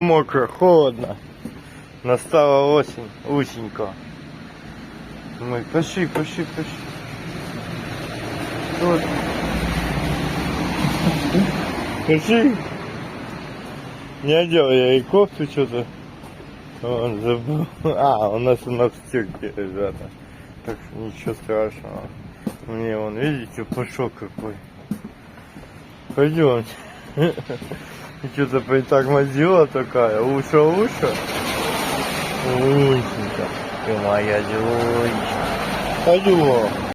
Мокро, холодно. Настала осень, усенько. Мы пошли. Вот. Пошли. Не одел я и кофту что-то. Он забыл. У нас в стирке лежат. Так что ничего страшного. Мне вон, видите, пушок какой. Пойдемте. И что-то притормозила такая. Уша. Усенька. Ты моя девочка. Пойдем.